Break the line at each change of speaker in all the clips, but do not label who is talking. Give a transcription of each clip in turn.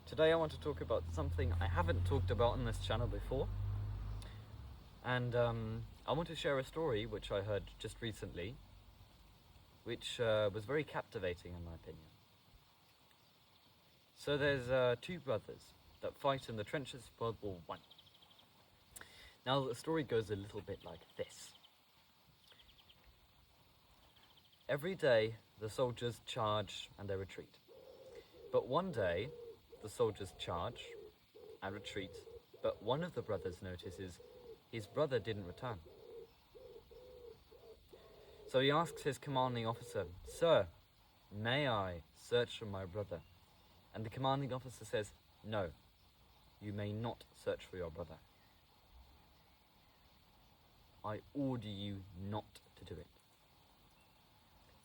Today I want to talk about something I haven't talked about on this channel before. And I want to share a story which I heard just recently, which was very captivating in my opinion. So there's two brothers that fight in the trenches of World War I. Now the story goes a little bit like this. Every day the soldiers charge and they retreat. But one day the soldiers charge and retreat, but one of the brothers notices his brother didn't return. So he asks his commanding officer, "Sir, may I search for my brother?" And the commanding officer says, "No, you may not search for your brother. I order you not to do it."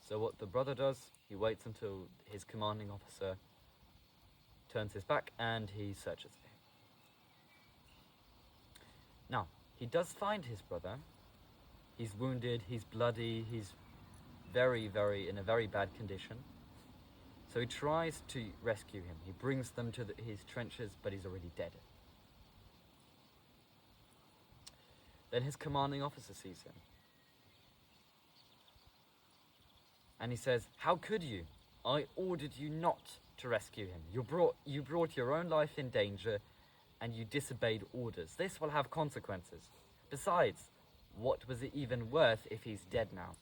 So what the brother does, he waits until his commanding officer turns his back and he searches for him. Now, he does find his brother. He's wounded, he's bloody, he's in a very bad condition. So he tries to rescue him. He brings them to his trenches, but he's already dead. Then his commanding officer sees him. And he says, "How could you? I ordered you not to rescue him. You brought your own life in danger and you disobeyed orders. This will have consequences. Besides, what was it even worth if he's dead now?"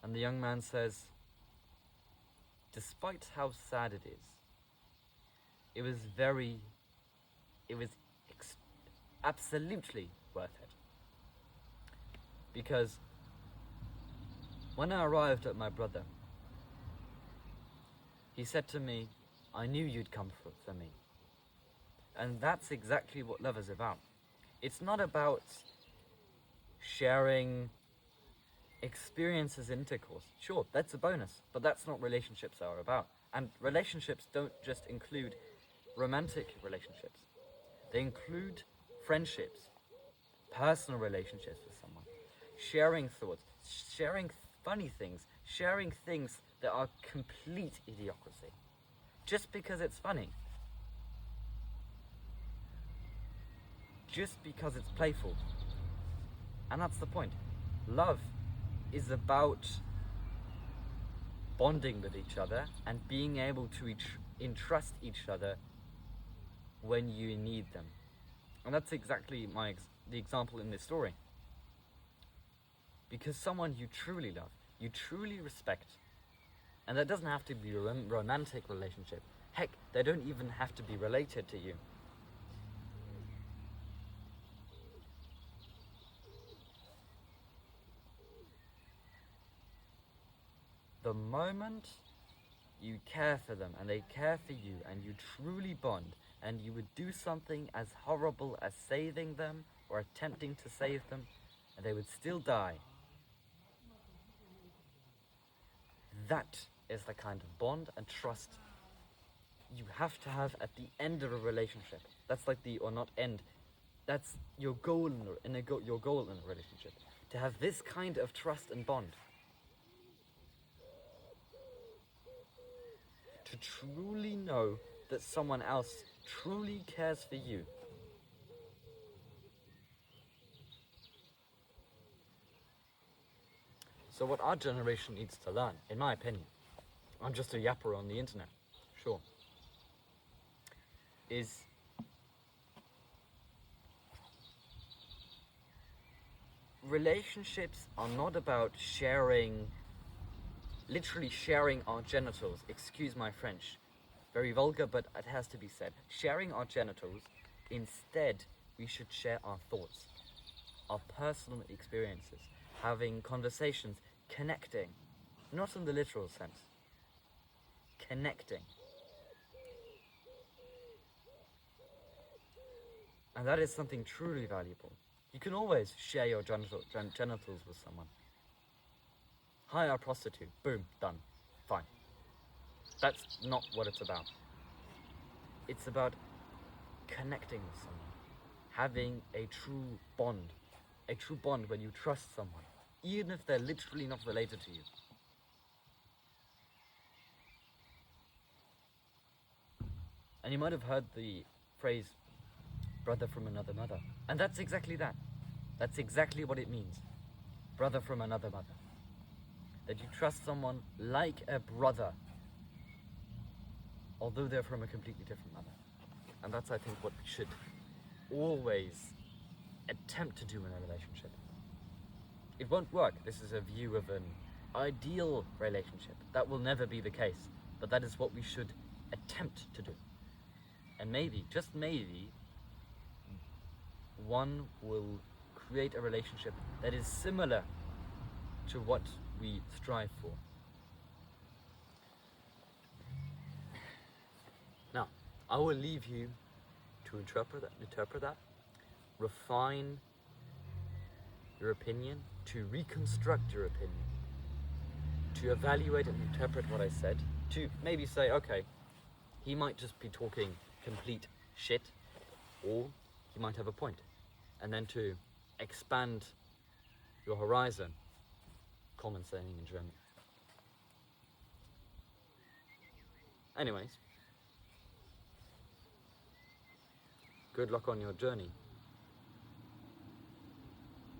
And the young man says, "Despite how sad it is, it was absolutely worth it. Because when I arrived at my brother, he said to me, 'I knew you'd come for me.' And that's exactly what love is about. It's not about sharing experiences in intercourse. Sure, that's a bonus, but that's not what relationships are about. And relationships don't just include romantic relationships. They include friendships, personal relationships with someone, sharing thoughts, sharing funny things, sharing things that are complete idiocracy, just because it's funny, just because it's playful. And that's the point. Love is about bonding with each other and being able to entrust each other when you need them. And that's exactly the example in this story. Because someone you truly love, you truly respect, and that doesn't have to be a romantic relationship. Heck, they don't even have to be related to you. The moment you care for them and they care for you and you truly bond and you would do something as horrible as saving them or attempting to save them and they would still die, that is the kind of bond and trust you have to have at the end of a relationship. That's like that's your goal your goal in a relationship, to have this kind of trust and bond, to truly know that someone else truly cares for you. So what our generation needs to learn, in my opinion, I'm just a yapper on the internet, sure, is relationships are not about literally sharing our genitals. Excuse my French, very vulgar, but it has to be said. Sharing our genitals. Instead, we should share our thoughts, our personal experiences, having conversations, connecting, not in the literal sense, connecting. And that is something truly valuable. You can always share your genitals with someone. Hire a prostitute, boom, done, fine. That's not what it's about. It's about connecting with someone, having a true bond when you trust someone, even if they're literally not related to you. And you might have heard the phrase, brother from another mother. And that's exactly that. That's exactly what it means. Brother from another mother. That you trust someone like a brother, although they're from a completely different mother. And that's, I think, what we should always attempt to do in a relationship. It won't work. This is a view of an ideal relationship. That will never be the case. But that is what we should attempt to do. And maybe, just maybe, one will create a relationship that is similar to what we strive for. Now, I will leave you to interpret that, refine your opinion, to reconstruct your opinion, to evaluate and interpret what I said, to maybe say, okay, he might just be talking complete shit, or he might have a point. And then to expand your horizon, common saying in German. Anyways, good luck on your journey.